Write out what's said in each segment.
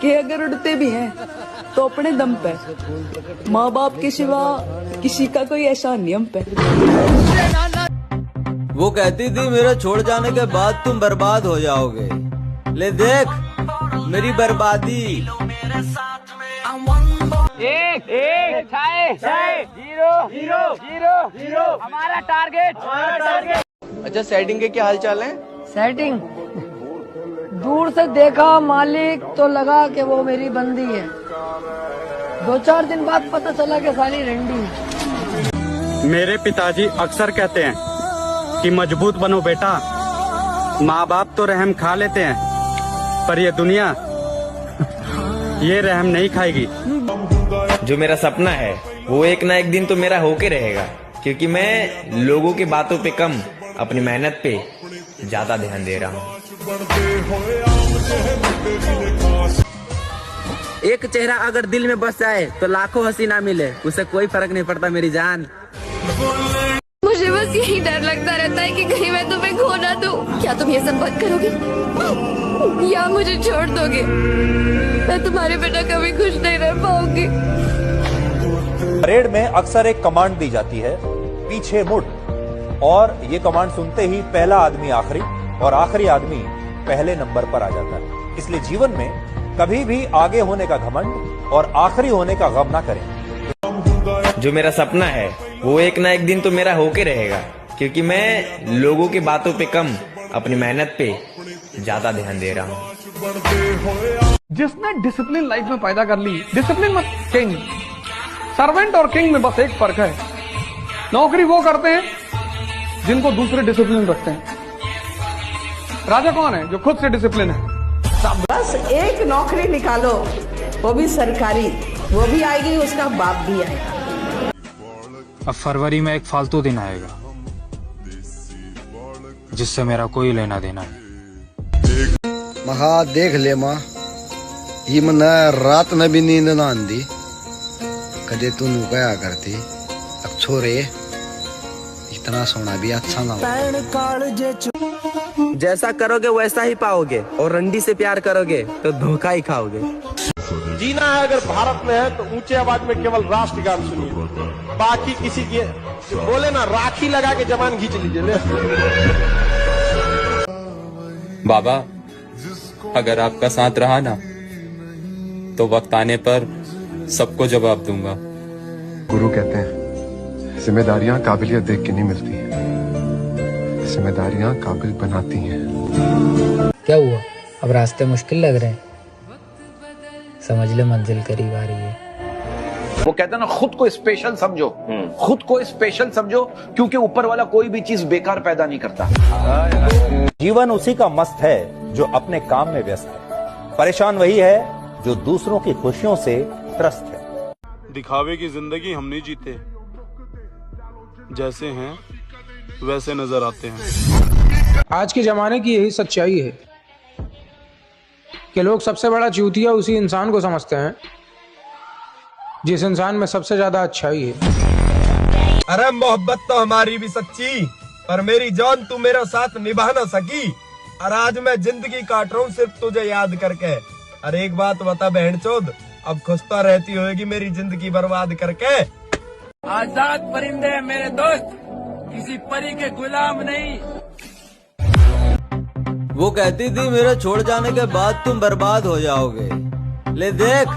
कि अगर उड़ते भी हैं तो अपने दम पे, माँ बाप के सिवा किसी का कोई ऐसा नियम पे। वो कहती थी मेरे छोड़ जाने के बाद तुम बर्बाद हो जाओगे, ले देख मेरी बर्बादी। एक जीरो जीरो जीरो जीरो हमारा टारगेट। अच्छा सेटिंग के क्या हाल चाल है? सेटिंग दूर से देखा मालिक तो लगा कि वो मेरी बंदी है। 2-4 दिन बाद पता चला कि साली रंडी है। मेरे पिताजी अक्सर कहते हैं कि मजबूत बनो बेटा। माँ बाप तो रहम खा लेते हैं पर ये दुनिया ये रहम नहीं खाएगी। जो मेरा सपना है वो एक ना एक दिन तो मेरा होके रहेगा, क्योंकि मैं लोगों की बातों पे कम अपनी मेहनत पे ज्यादा ध्यान दे रहा हूँ। एक चेहरा अगर दिल में बस जाए तो लाखों हसीना मिले, उसे कोई फर्क नहीं पड़ता मेरी जान। मुझे बस यही डर लगता रहता है कि कहीं मैं तुम्हें खो ना दूं। क्या तुम ये सब बंद करोगे या मुझे छोड़ दोगे? मैं तुम्हारे बिना कभी खुश नहीं रह पाऊंगी। परेड में अक्सर एक कमांड दी जाती है, पीछे मुड़, और ये कमांड सुनते ही पहला आदमी आखिरी और आखिरी आदमी पहले नंबर पर आ जाता है। इसलिए जीवन में कभी भी आगे होने का घमंड और आखिरी होने का गम ना करें। जो मेरा सपना है वो एक ना एक दिन तो मेरा होके रहेगा, क्योंकि मैं लोगों की बातों पे कम अपनी मेहनत पे ज्यादा ध्यान दे रहा हूँ। जिसने डिसिप्लिन लाइफ में पैदा कर ली, डिसिप्लिन मत किंग, सर्वेंट और किंग में बस एक फर्क है, नौकरी वो करते हैं जिनको दूसरे डिसिप्लिन रखते हैं। राजा कौन है? जो खुद से डिसिप्लिन है। बस एक नौकरी निकालो, वो भी सरकारी, वो भी आएगी, उसका बाप भी आएगा। अब फरवरी में एक फालतू दिन आएगा जिससे मेरा कोई लेना देना नहीं। महा देख ले माँ, ये मन रात में भी नींद ना आंदी, कदे तू नु कया करती अब छोरे इतना सोना भी अच्छा ना हो। जैसा करोगे वैसा ही पाओगे, और रंडी से प्यार करोगे तो धोखा ही खाओगे। जीना है अगर भारत में है तो ऊंचे आवाज में केवल राष्ट्रगान सुनिए, बाकी किसी के बोले ना राखी लगा के जवान खींच लीजिए। बाबा अगर आपका साथ रहा ना तो वक्त आने पर सबको जवाब दूंगा। गुरु कहते हैं जिम्मेदारियां काबिलियत देख के नहीं मिलती, जिम्मेदारियां काबिल बनाती हैं। क्या हुआ? अब रास्ते मुश्किल लग रहे हैं? समझ ले मंजिल करीब आ रही है। वो कहते हैं ना, खुद को स्पेशल समझो, खुद को स्पेशल समझो, क्योंकि ऊपर वाला कोई भी चीज बेकार पैदा नहीं करता। जीवन उसी का मस्त है जो अपने काम में व्यस्त है, परेशान वही है जो दूसरों की खुशियों से त्रस्त है। दिखावे की जिंदगी हम नहीं जीते, जैसे हैं वैसे नजर आते हैं। आज के जमाने की यही सच्चाई है कि लोग सबसे बड़ा चूतिया उसी इंसान को समझते हैं जिस इंसान में सबसे ज्यादा अच्छाई है। अरे मोहब्बत तो हमारी भी सच्ची, पर मेरी जान तू मेरा साथ निभा ना सकी, और आज मैं जिंदगी काट रहा हूँ सिर्फ तुझे याद करके। अरे एक बात बता बहनचोद, अब खुशता रहती होगी मेरी जिंदगी बर्बाद करके। आजाद परिंदे मेरे दोस्त, किसी परी के गुलाम नहीं। वो कहती थी मेरे छोड़ जाने के बाद तुम बर्बाद हो जाओगे, ले देख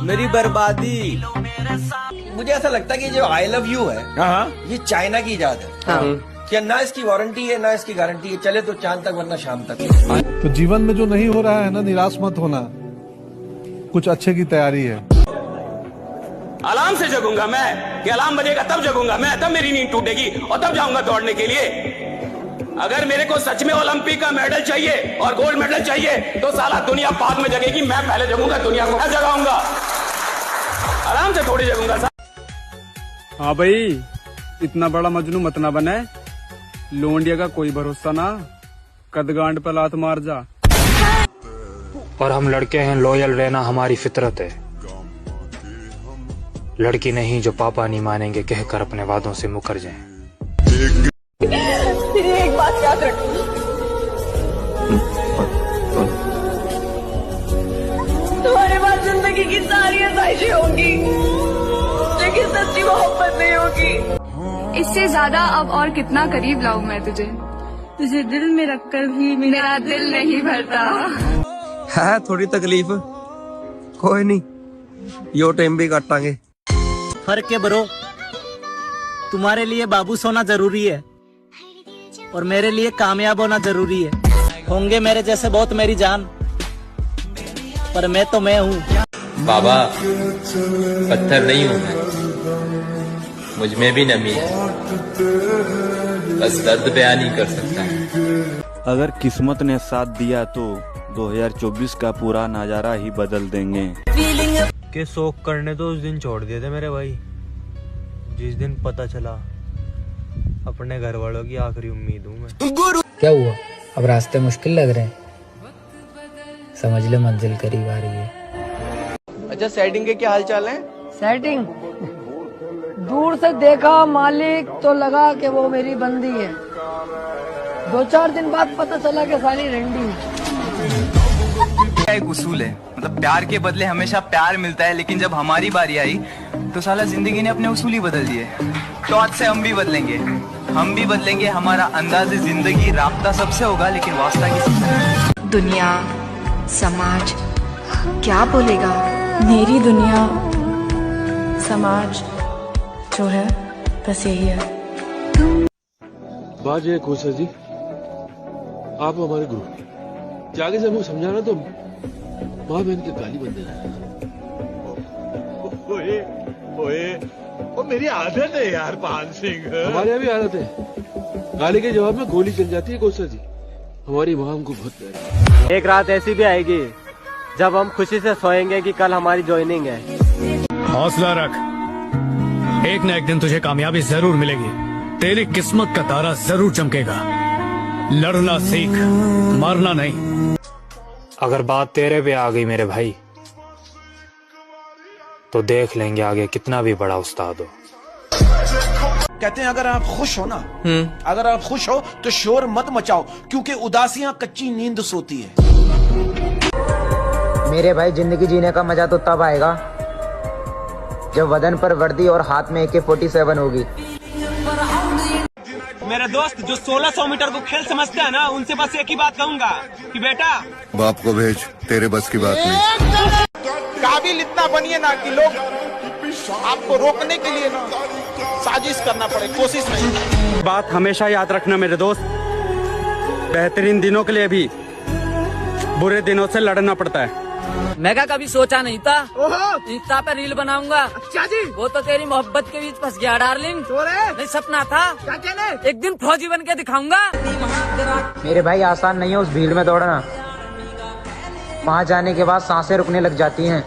मेरी बर्बादी। मुझे ऐसा लगता है कि जो आई लव यू है ये चाइना की इजाद है। क्या ना इसकी वारंटी है ना इसकी गारंटी है, चले तो चांद तक वरना शाम तक। तो जीवन में जो नहीं हो रहा है ना, निराश मत होना, कुछ अच्छे की तैयारी है। अलार्म से जगूंगा मैं, कि अलार्म बजेगा तब जगूंगा मैं, तब मेरी नींद टूटेगी और तब जाऊंगा दौड़ने के लिए। अगर मेरे को सच में ओलंपिक का मेडल चाहिए और गोल्ड मेडल चाहिए तो साला दुनिया बाद में जगेगी, मैं पहले जगूंगा, दुनिया को मैं जगाऊंगा, आराम से थोड़ी जगूंगा। हाँ भाई, इतना बड़ा मजनू मत ना बने, लोंडिया का कोई भरोसा ना, कदगांड पर लात मार जा। और हम लड़के हैं, लॉयल रहना हमारी फितरत है। लड़की नहीं जो पापा नहीं मानेंगे कहकर अपने वादों से मुकर जाएं। एक बात याद रखना, तुम जिंदगी की सारी आसाइशें होंगी, लेकिन सच्ची मोहब्बत नहीं होगी। इससे ज्यादा अब और कितना करीब लाऊं मैं तुझे? तुझे दिल में रखकर भी मेरा दिल नहीं भरता। है थोड़ी तकलीफ, कोई नहीं, यो टाइम भी काटांगे। फर्क है ब्रो, तुम्हारे लिए बाबू सोना जरूरी है और मेरे लिए कामयाब होना जरूरी है। होंगे मेरे जैसे बहुत मेरी जान, पर मैं तो मैं हूँ। बाबा, पत्थर नहीं हूँ मैं, मुझ में भी नमी है, बस दर्द बयान नहीं कर सकता। अगर किस्मत ने साथ दिया तो 2024 का पूरा नजारा ही बदल देंगे। के शौक करने तो उस दिन छोड़ दिए थे मेरे भाई, जिस दिन पता चला अपने घर वालों की आखिरी उम्मीद हूँ मैं। क्या हुआ? अब रास्ते मुश्किल लग रहे हैं, समझ ले मंजिल करीब आ रही है। अच्छा, सेटिंग के क्या हाल चाल है? सेटिंग दूर से देखा मालिक तो लगा कि वो मेरी बंदी है। 2-4 दिन बाद पता चला कि साली रेंडी है। एक उसूल है, मतलब प्यार के बदले हमेशा प्यार मिलता है, लेकिन जब हमारी बारी आई तो साला जिंदगी ने अपने उसूल ही बदल दिए। तो आज से हम भी बदलेंगे, हमारा अंदाज़े जिंदगी राब्ता सबसे होगा, लेकिन वास्ता किसी से। दुनिया, समाज क्या बोलेगा? मेरी दुनिया, समाज जो है बस यही है। बात ये खोसा जी, आप हमारे गुरु, जाके से हमको समझाना तो माँ बहन के गाली बन देना। ओए ओए, वो मेरी आदत है यार पान सिंह। हमारे यहाँ भी आदत है, गाली के जवाब में गोली चल जाती है कोसा जी। हमारी माँ हमको बहुत प्यारी है। एक रात ऐसी भी आएगी जब हम खुशी से सोएंगे कि कल हमारी ज्वाइनिंग है। हौसला रख, एक न एक दिन तुझे कामयाबी जरूर मिलेगी, तेरी किस्मत का तारा जरूर चमकेगा। लड़ना सीख, मरना नहीं। अगर बात तेरे पे आ गई मेरे भाई, तो देख लेंगे आगे कितना भी बड़ा उस्ताद हो। कहते हैं अगर आप खुश हो ना, अगर आप खुश हो तो शोर मत मचाओ, क्योंकि उदासियां कच्ची नींद सोती है। मेरे भाई, जिंदगी जीने का मजा तो तब आएगा जब बदन पर वर्दी और हाथ में AK-47 होगी। मेरे दोस्त जो 1600 मीटर को खेल समझते हैं ना, उनसे बस एक ही बात कहूंगा कि बेटा, बाप को भेज, तेरे बस की बात नहीं। काबिल इतना बनिए ना कि लोग आपको रोकने के लिए ना साजिश करना पड़े, कोशिश नहीं। बात हमेशा याद रखना मेरे दोस्त, बेहतरीन दिनों के लिए भी बुरे दिनों से लड़ना पड़ता है। मैं क्या कभी सोचा नहीं था इंस्टा पे रील बनाऊंगा। अच्छा जी, वो तो तेरी मोहब्बत के बीच फंस गया डार्लिंग। नहीं, सपना था, एक दिन फौजी बन के दिखाऊंगा। मेरे भाई, आसान नहीं है उस भीड़ में दौड़ना, वहाँ जाने के बाद सांसें रुकने लग जाती हैं।